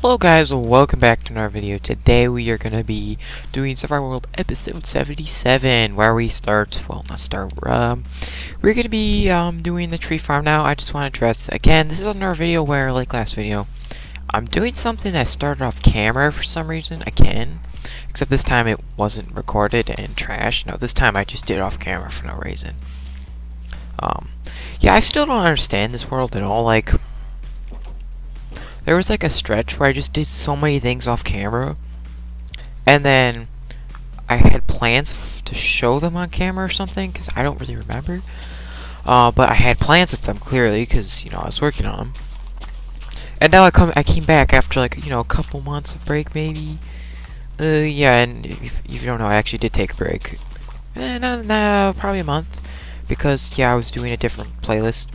Hello guys, welcome back to another video. Today we are going to be doing Survival World episode 77, where we start, we're going to be doing the tree farm now. I just want to address, again, this is another video where, like last video, I'm doing something that started off camera for some reason, again. Except this time it wasn't recorded and trashed. No, this time I just did it off camera for no reason. Yeah, I still don't understand this world at all, like... There was like a stretch where I just did so many things off camera, and then I had plans to show them on camera or something, because I don't really remember. But I had plans with them clearly, because I was working on them. And now I came back after like a couple months of break maybe. Yeah, and if you don't know, I actually did take a break. No, probably a month, because yeah, I was doing a different playlist.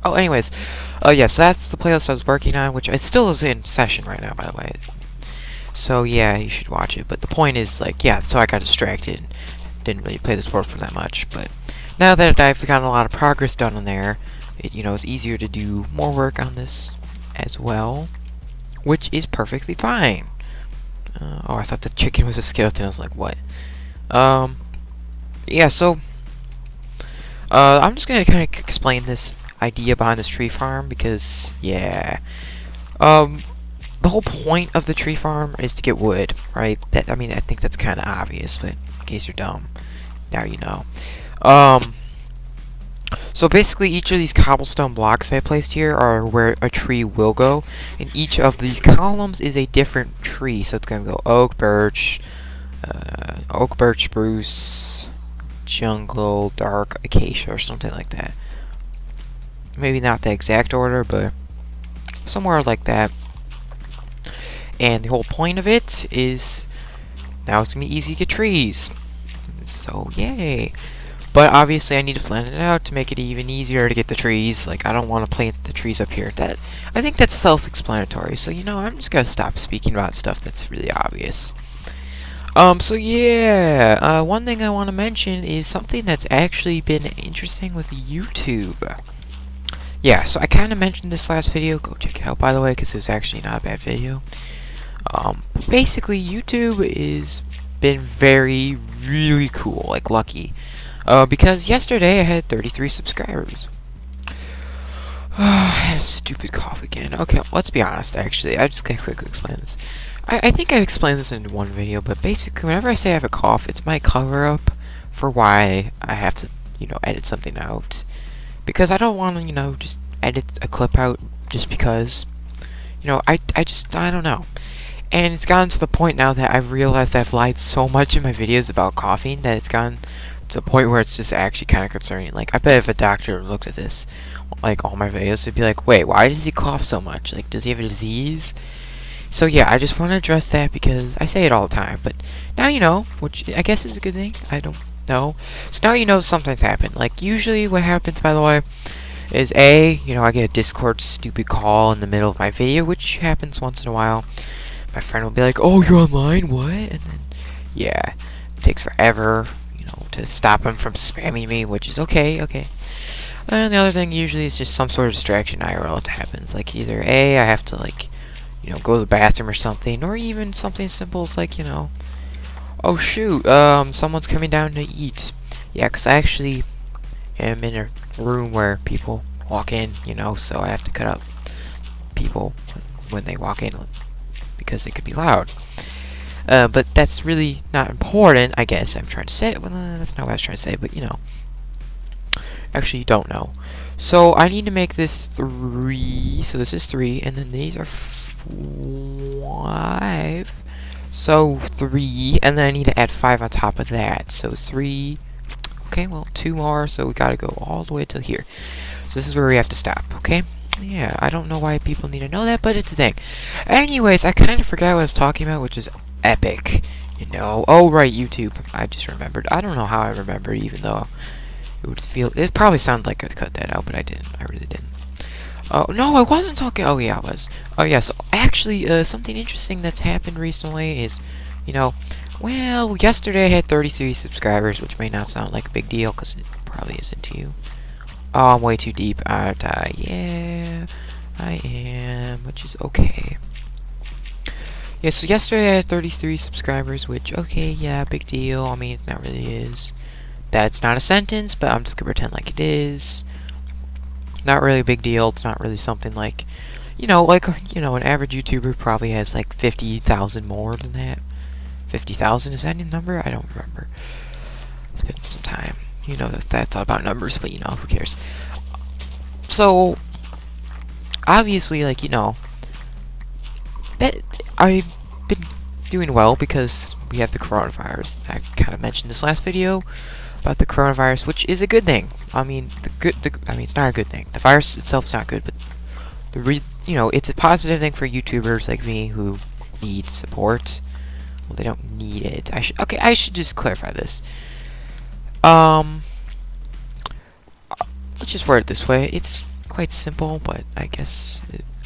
Oh, anyways, yes, that's the playlist I was working on, which it still is in session right now, by the way. So yeah, you should watch it. But the point is, like, yeah, so I got distracted and didn't really play this world for that much. But now that I've gotten a lot of progress done on there, it's easier to do more work on this as well, which is perfectly fine. Oh, I thought the chicken was a skeleton. I was like, what? Yeah, so I'm just gonna kind of explain this idea behind this tree farm, because yeah, the whole point of the tree farm is to get wood, right? I mean, I think that's kind of obvious, but in case you're dumb, now you know. So basically, each of these cobblestone blocks that I placed here are where a tree will go, and each of these columns is a different tree. So it's gonna go oak, birch, spruce, jungle, dark, acacia, or something like that. Maybe not the exact order, but somewhere like that. And the whole point of it is now it's gonna be easy to get trees. So yay! But obviously I need to flatten it out to make it even easier to get the trees. Like, I don't want to plant the trees up here. I think that's self-explanatory. So I'm just gonna stop speaking about stuff that's really obvious. So yeah, one thing I want to mention is something that's actually been interesting with YouTube. Yeah, so I kind of mentioned this last video. Go check it out, by the way, because it was actually not a bad video. Basically, YouTube is been really cool, like lucky. Because yesterday I had 33 subscribers. I had a stupid cough again. Okay, let's be honest, actually. I'm just going to quickly explain this. I think I explained this in one video, but basically, whenever I say I have a cough, it's my cover-up for why I have to, edit something out. Because I don't want to, just edit a clip out just because, I don't know. And it's gotten to the point now that I've realized I've lied so much in my videos about coughing that it's gotten to the point where it's just actually kind of concerning. Like, I bet if a doctor looked at this, like, all my videos, it'd be like, wait, why does he cough so much? Like, does he have a disease? So yeah, I just want to address that because I say it all the time. But now you know, which I guess is a good thing. I don't know. So now you know something's happened. Like, usually what happens, by the way, is I get a Discord stupid call in the middle of my video, which happens once in a while. My friend will be like, oh, you're online, what? And then, yeah, it takes forever, to stop him from spamming me, which is okay. And the other thing usually is just some sort of distraction IRL that happens. Like, either I have to, like, go to the bathroom or something, or even something as simple as, like, oh shoot, someone's coming down to eat. Yeah, because I actually am in a room where people walk in, so I have to cut out people when they walk in because they could be loud. But that's really not important, I guess I'm trying to say. Well, that's not what I was trying to say, but actually you don't know. So I need to make this 3, so this is 3, and then these are 5. So 3, and then I need to add 5 on top of that. So 3. Okay, well, 2 more, so we gotta go all the way till here. So this is where we have to stop, okay? Yeah, I don't know why people need to know that, but it's a thing. Anyways, I kind of forgot what I was talking about, which is epic, Oh, right, YouTube. I just remembered. I don't know how I remembered, even though it probably sounded like I cut that out, but I didn't. I really didn't. Oh, no, I wasn't talking. Oh, yeah, I was. Oh, yeah, so actually, something interesting that's happened recently is, well, yesterday I had 33 subscribers, which may not sound like a big deal, because it probably isn't to you. Oh, I'm way too deep, aren't I? Yeah, I I am, which is okay. Yeah, so yesterday I had 33 subscribers, which, okay, yeah, big deal. I mean, it not really is. That's not a sentence, but I'm just gonna pretend like it is. Not really a big deal. It's not really something like, an average YouTuber probably has like 50,000 more than that. 50,000, is that a number? I don't remember. It's been some time. That I thought about numbers, but who cares? So, obviously, that I've been doing well because we have the coronavirus. I kind of mentioned this last video about the coronavirus, which is a good thing. I mean, it's not a good thing. The virus itself's not good, but it's a positive thing for YouTubers like me who need support. Well, they don't need it. I should just clarify this. Let's just word it this way. It's quite simple, but I guess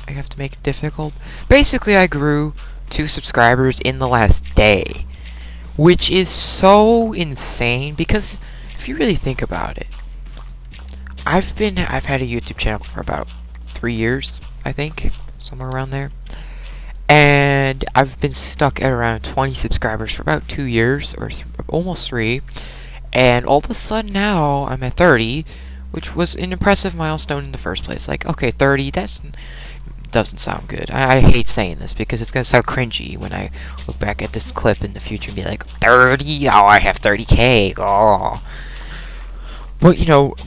I have to make it difficult. Basically, I grew 2 subscribers in the last day, which is so insane because if you really think about it, I've had a YouTube channel for about 3 years, I think, somewhere around there. And I've been stuck at around 20 subscribers for about 2 years, or almost 3. And all of a sudden now, I'm at 30, which was an impressive milestone in the first place. Like, okay, 30, doesn't sound good. I hate saying this because it's going to sound cringy when I look back at this clip in the future and be like, 30? Oh, I have 30K. Oh. But,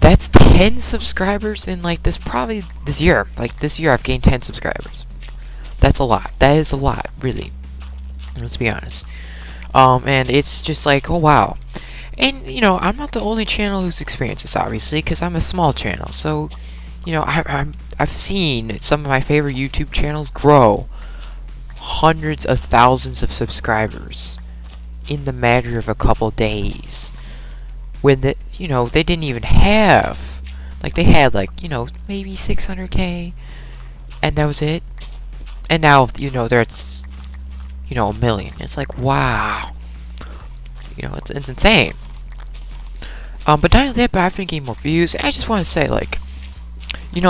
that's 10 subscribers in, this year. Like, this year I've gained 10 subscribers. That's a lot. That is a lot, really. Let's be honest. And it's just like, oh, wow. And, I'm not the only channel who's experienced this, obviously, because I'm a small channel. So, I've seen some of my favorite YouTube channels grow hundreds of thousands of subscribers in the matter of a couple days. When they didn't even have, they had, maybe 600K, and that was it. And now, they're at, a million. It's like, wow. It's insane. But not only that, but I've been getting more views. I just want to say,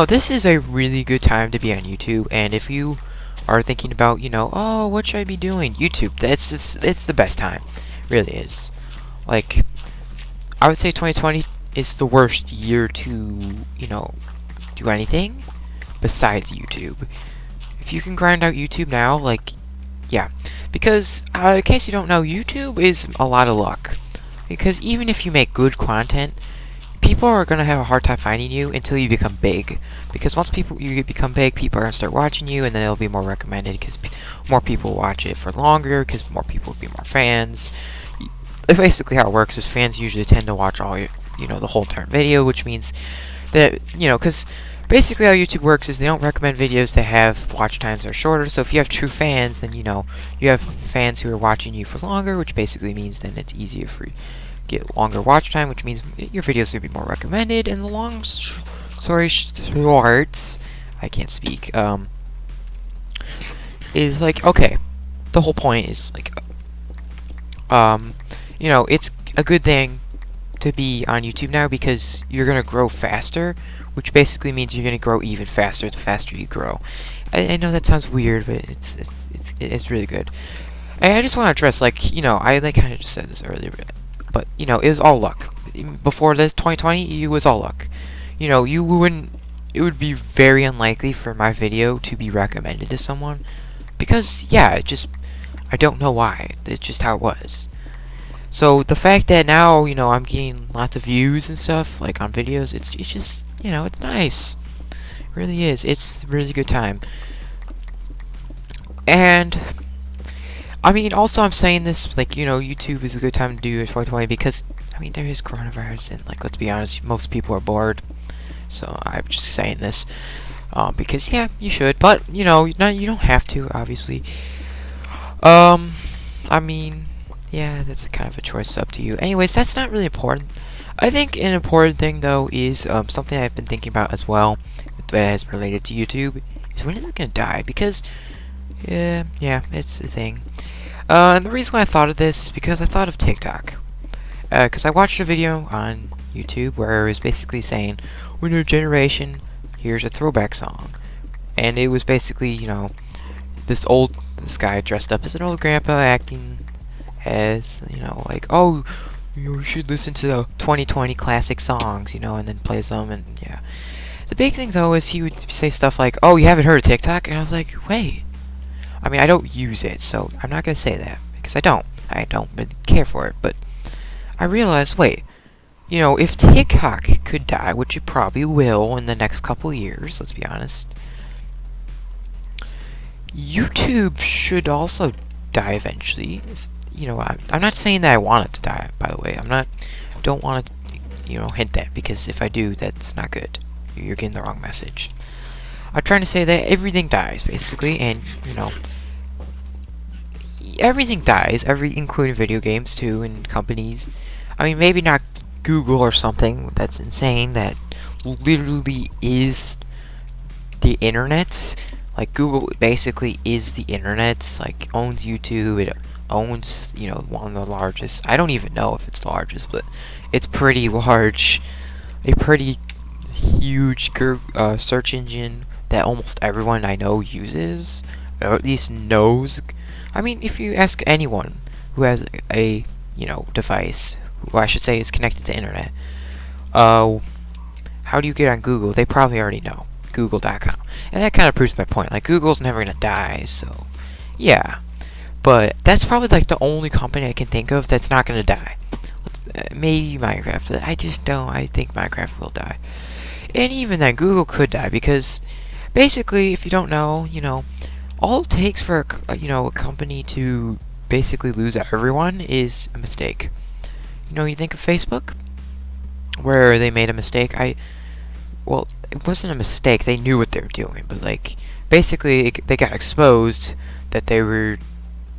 this is a really good time to be on YouTube. And if you are thinking about, oh, what should I be doing? YouTube. It's the best time. It really is. I would say 2020 is the worst year to, do anything besides YouTube. If you can grind out YouTube now, yeah. Because, in case you don't know, YouTube is a lot of luck. Because even if you make good content, people are going to have a hard time finding you until you become big. Because once you become big, people are going to start watching you, and then it'll be more recommended because more people watch it for longer, because more people will be more fans. Basically how it works is fans usually tend to watch all the whole entire video, which means that, because basically how YouTube works is they don't recommend videos that have watch times that are shorter. So if you have true fans, then you have fans who are watching you for longer, which basically means then it's easier for you to get longer watch time, which means your videos will be more recommended. And the long story short, I can't speak, is okay, the whole point is it's a good thing to be on YouTube now because you're gonna grow faster, which basically means you're gonna grow even faster the faster you grow. I know that sounds weird, but it's really good. And I just want to address, I kind of just said this earlier, but it was all luck. Before this 2020, it was all luck. You wouldn't. It would be very unlikely for my video to be recommended to someone because, yeah, I don't know why. It's just how it was. So the fact that now, I'm getting lots of views and stuff, on videos, it's just, it's nice. It really is. It's a really good time. And, I mean, also I'm saying this, YouTube is a good time to do 2020 because, there is coronavirus and, let's be honest, most people are bored. So I'm just saying this. Because, yeah, you should. But, you don't have to, obviously. Yeah, that's kind of a choice up to you. Anyways, that's not really important. I think an important thing, though, is something I've been thinking about as well that is related to YouTube, is when is it going to die? Because, yeah, it's a thing. And the reason why I thought of this is because I thought of TikTok. Because I watched a video on YouTube where it was basically saying, "We're new generation, here's a throwback song." And it was basically, this guy dressed up as an old grandpa acting as, like, oh, you should listen to the 2020 classic songs, and then plays them, and yeah. The big thing, though, is he would say stuff like, oh, you haven't heard of TikTok? And I was like, wait. I mean, I don't use it, so I'm not going to say that, because I don't. I don't really care for it, but I realized, wait, if TikTok could die, which it probably will in the next couple years, let's be honest, YouTube should also die eventually. I'm not saying that I want it to die, by the way. Don't want to, hint that, because if I do, that's not good. You're getting the wrong message. I'm trying to say that everything dies, basically, and, everything dies, including video games, too, and companies. I mean, maybe not Google or something that's insane, that literally is the internet. Like, Google basically is the internet, like, owns YouTube, it owns, one of the largest, I don't even know if it's the largest, but it's pretty large, a pretty huge search engine that almost everyone I know uses, or at least knows. I mean, if you ask anyone who has a, device, who I should say is connected to internet, how do you get on Google? They probably already know. Google.com. And that kind of proves my point. Like, Google's never gonna die, so yeah. But that's probably like the only company I can think of that's not gonna die. Maybe Minecraft. I just don't. I think Minecraft will die. And even then, Google could die, because basically, if you don't know, all it takes for a company to basically lose everyone is a mistake. You think of Facebook, where they made a mistake. Well, it wasn't a mistake. They knew what they were doing, but like, basically, they got exposed that they were.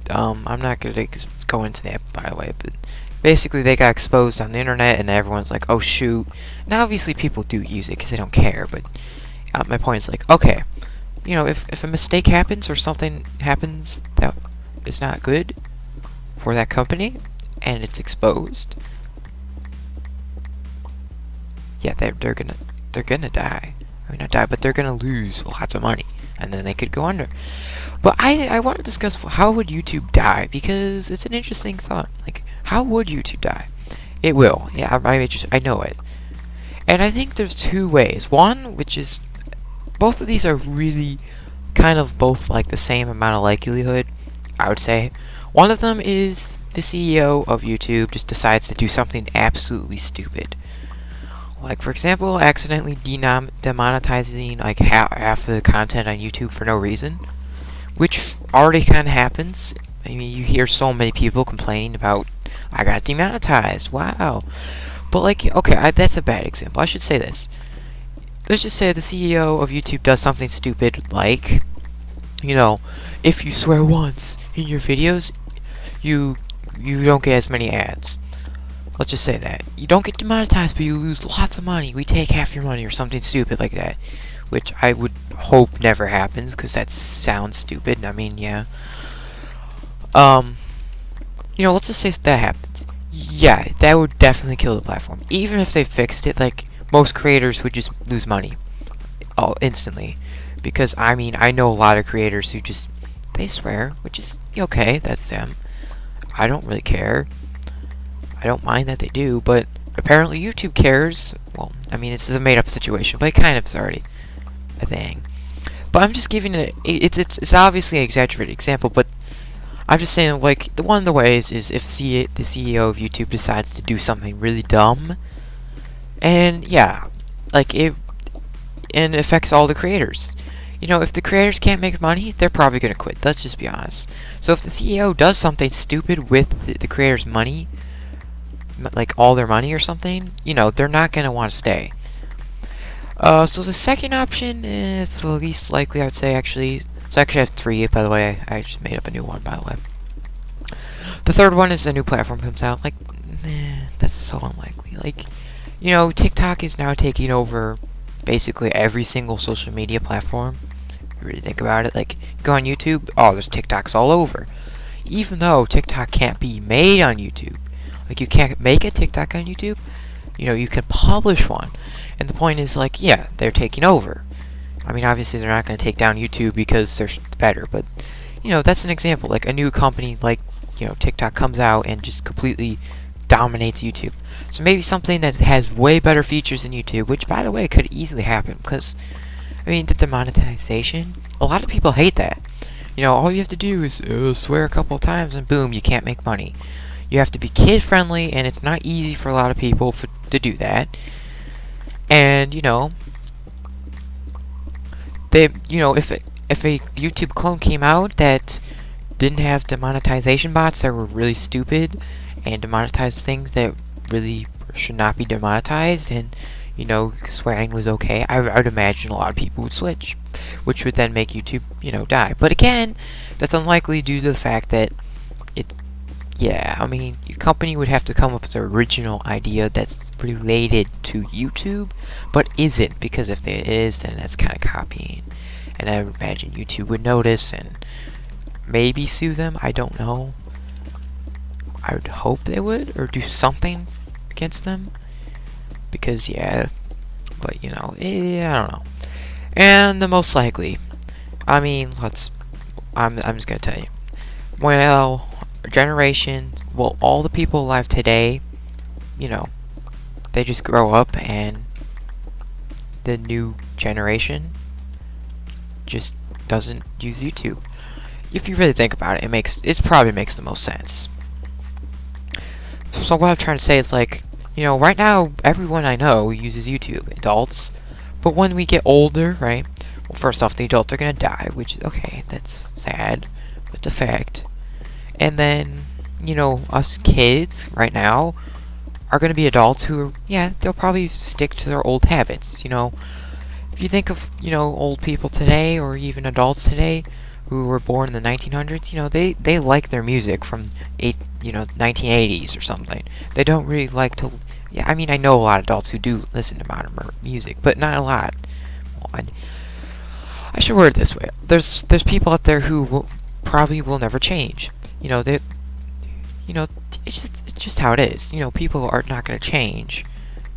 I'm not gonna go into that, by the way, but basically, they got exposed on the internet, and everyone's like, "Oh shoot!" Now, obviously, people do use it because they don't care. But my point is like, okay, if a mistake happens or something happens that is not good for that company, and it's exposed, yeah, they're gonna die. I mean, not die, but they're gonna lose lots of money, and then they could go under. But I want to discuss how would YouTube die, because it's an interesting thought. Like, how would YouTube die? It will. Yeah, I know it. And I think there's two ways. One, which is, both of these are really kind of both like the same amount of likelihood, I would say. One of them is the CEO of YouTube just decides to do something absolutely stupid. Like, for example, accidentally demonetizing like half the content on YouTube for no reason, which already kind of happens. I mean, you hear so many people complaining about, I got demonetized, wow. But like, okay, that's a bad example. I should say this. Let's just say the CEO of YouTube does something stupid, like, if you swear once in your videos, you don't get as many ads. Let's just say that. You don't get demonetized, but you lose lots of money. We take half your money or something stupid like that. Which I would hope never happens, because that sounds stupid. I mean, yeah. Let's just say that happens. Yeah, that would definitely kill the platform. Even if they fixed it, like, most creators would just lose money instantly. Because, I mean, I know a lot of creators who just, they swear, which is okay, that's them. I don't really care. I don't mind that they do, but apparently YouTube cares. Well, I mean, it's a made-up situation, but it kind of is already a thing. But I'm just giving it, it's obviously an exaggerated example, but I'm just saying, like, one of the ways is if the CEO of YouTube decides to do something really dumb, and yeah, like, it affects all the creators. If the creators can't make money, they're probably gonna quit. Let's just be honest. So if the CEO does something stupid with the creators' money, like all their money or something, they're not gonna want to stay. So the second option is the least likely, I would say, actually. So I actually have three, by the way. I just made up a new one, by the way. The third one is a new platform comes out. Like, that's so unlikely. Like, TikTok is now taking over basically every single social media platform. If you really think about it. Like, you go on YouTube, oh, there's TikToks all over. Even though TikTok can't be made on YouTube. Like, you can't make a TikTok on YouTube. You can publish one. And the point is, like, yeah, they're taking over. I mean, obviously they're not going to take down YouTube because they're better, but that's an example. Like a new company like TikTok comes out and just completely dominates YouTube. So maybe something that has way better features than YouTube, which by the way could easily happen because I mean the demonetization. A lot of people hate that. All you have to do is swear a couple of times and boom, you can't make money. You have to be kid friendly, and it's not easy for a lot of people to do that. And they if a YouTube clone came out that didn't have demonetization bots that were really stupid and demonetized things that really should not be demonetized, and swearing was okay, I would imagine a lot of people would switch, which would then make YouTube die. But again, that's unlikely due to the fact that I mean, your company would have to come up with an original idea that's related to YouTube, but isn't, because if it is, then that's kind of copying. And I would imagine YouTube would notice and maybe sue them. I don't know. I would hope they would, or do something against them. Because, but, I don't know. And the most likely, I mean, I'm just gonna tell you. Well, generation, all the people alive today, they just grow up, and the new generation just doesn't use YouTube. If you really think about it, it probably makes the most sense. So what I'm trying to say is, like, right now everyone I know uses YouTube, adults. But when we get older, right? Well, first off, the adults are gonna die, which is okay. That's sad, but it's a fact. And then, us kids right now are gonna be adults who, they'll probably stick to their old habits. If you think of, old people today, or even adults today who were born in the 1900s, they like their music from 1980s or something. They don't really like to. I mean, I know a lot of adults who do listen to modern music, but not a lot. Well, I should word it this way: there's people out there who probably will never change. It's just how it is. People are not going to change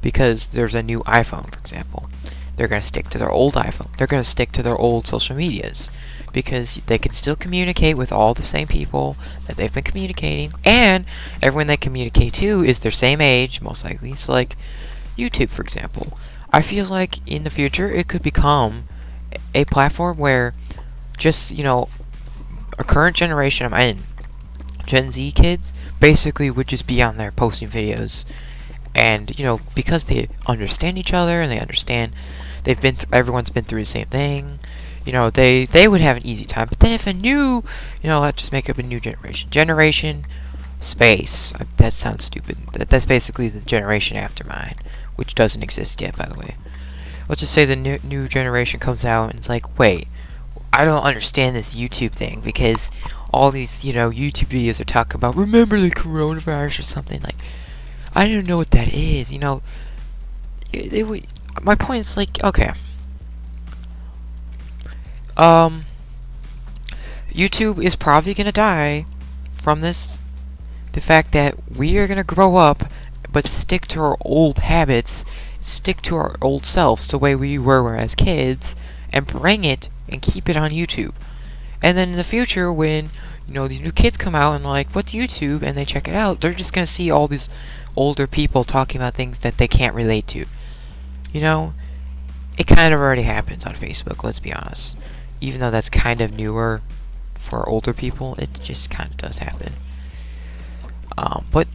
because there's a new iPhone, for example. They're going to stick to their old iPhone. They're going to stick to their old social medias because they can still communicate with all the same people that they've been communicating, and everyone they communicate to is their same age, most likely. So, like YouTube, for example, I feel like in the future it could become a platform where just a current generation of Gen Z kids basically would just be on there posting videos, and because they understand each other and they understand everyone's been through the same thing. They would have an easy time. But then if a new, let's just make up a new generation space. That sounds stupid. That's basically the generation after mine, which doesn't exist yet, by the way. Let's just say the new generation comes out and it's like, wait, I don't understand this YouTube thing, because all these, YouTube videos are talking about, remember the coronavirus or something. Like, I don't know what that is, my point is, like, okay. YouTube is probably gonna die from the fact that we are gonna grow up, but stick to our old habits, stick to our old selves, the way we were as kids, and bring it and keep it on YouTube. And then in the future, when these new kids come out and like, what's YouTube, and they check it out, they're just gonna see all these older people talking about things that they can't relate to. It kind of already happens on Facebook, let's be honest. Even though that's kind of newer for older people, it just kind of does happen. But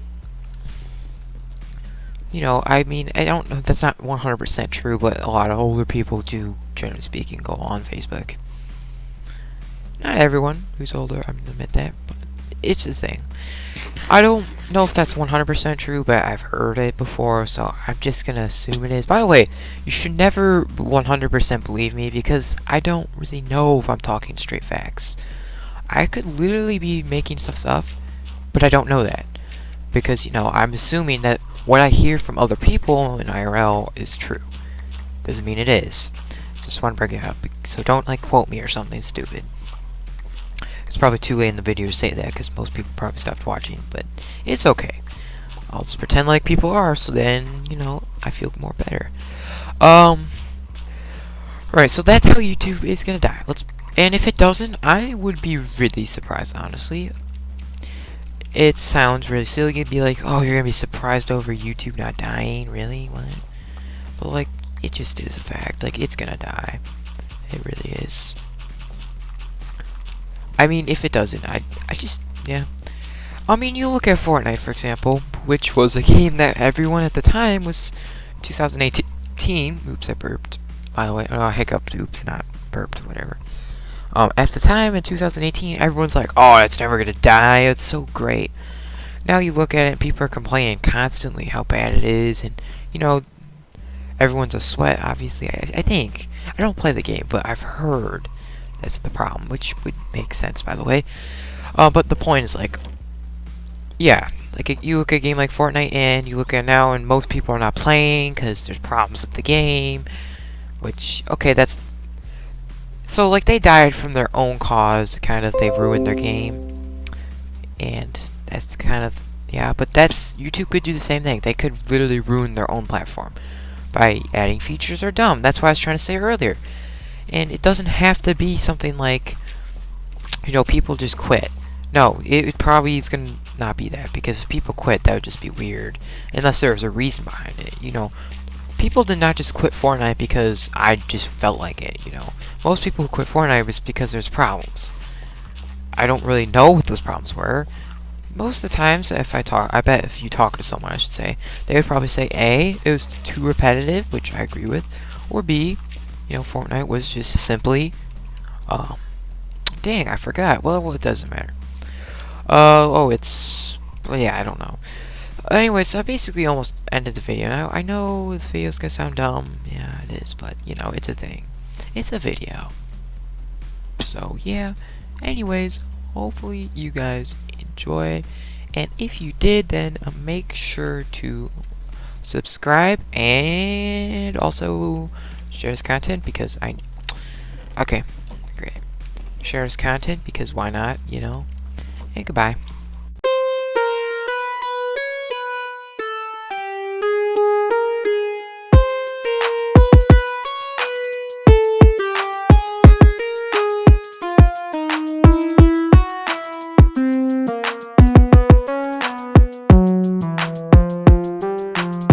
I mean, I don't know, that's not 100% true, but a lot of older people do, generally speaking, go on Facebook. Not everyone who's older, I'm gonna admit that, but it's a thing. I don't know if that's 100% true, but I've heard it before, so I'm just gonna assume it is. By the way, you should never 100% believe me, because I don't really know if I'm talking straight facts. I could literally be making stuff up, but I don't know that. Because, I'm assuming that what I hear from other people in IRL is true. Doesn't mean it is. Just want to bring it up, so don't, like, quote me or something stupid. It's probably too late in the video to say that, because most people probably stopped watching, but it's okay. I'll just pretend like people are, so then, I feel more better. Right, so that's how YouTube is gonna die. And if it doesn't, I would be really surprised, honestly. It sounds really silly to be like, oh, you're gonna be surprised over YouTube not dying, really? What? But like, it just is a fact. Like, it's gonna die. It really is. I mean, if it doesn't, I just, yeah. I mean, you look at Fortnite, for example, which was a game that everyone at the time was 2018. Oops, I burped. By the way, oh, I hiccuped. Oops, not burped, whatever. At the time in 2018, everyone's like, oh, it's never gonna die. It's so great. Now you look at it, and people are complaining constantly how bad it is, and, you know, everyone's a sweat, obviously. I think. I don't play the game, but I've heard that's the problem, which would make sense, by the way. But the point is, like, yeah, like, you look at a game like Fortnite, and you look at it now, and most people are not playing because there's problems with the game, which, okay, that's... So, like, they died from their own cause, kind of, they ruined their game, and that's kind of, yeah, but that's... YouTube could do the same thing. They could literally ruin their own platform by adding features or dumb. That's what I was trying to say earlier. And it doesn't have to be something like, you know, people just quit. No, it probably is going to not be that, because if people quit, that would just be weird, unless there was a reason behind it, you know. People did not just quit Fortnite because I just felt like it, you know. Most people who quit Fortnite was because there's problems. I don't really know what those problems were. Most of the times, I bet if you talk to someone, I should say, they would probably say A, it was too repetitive, which I agree with, or B, you know, Fortnite was just simply, dang, I forgot. Well, it doesn't matter. Well, yeah, I don't know. Anyway, so I basically almost ended the video. Now, I know this video's gonna sound dumb. Yeah, it is, but, you know, it's a thing. It's a video. So, yeah. Anyways, hopefully you guys enjoy. And if you did, then make sure to subscribe and also share this content because okay, great. Share this content because why not, you know? And goodbye.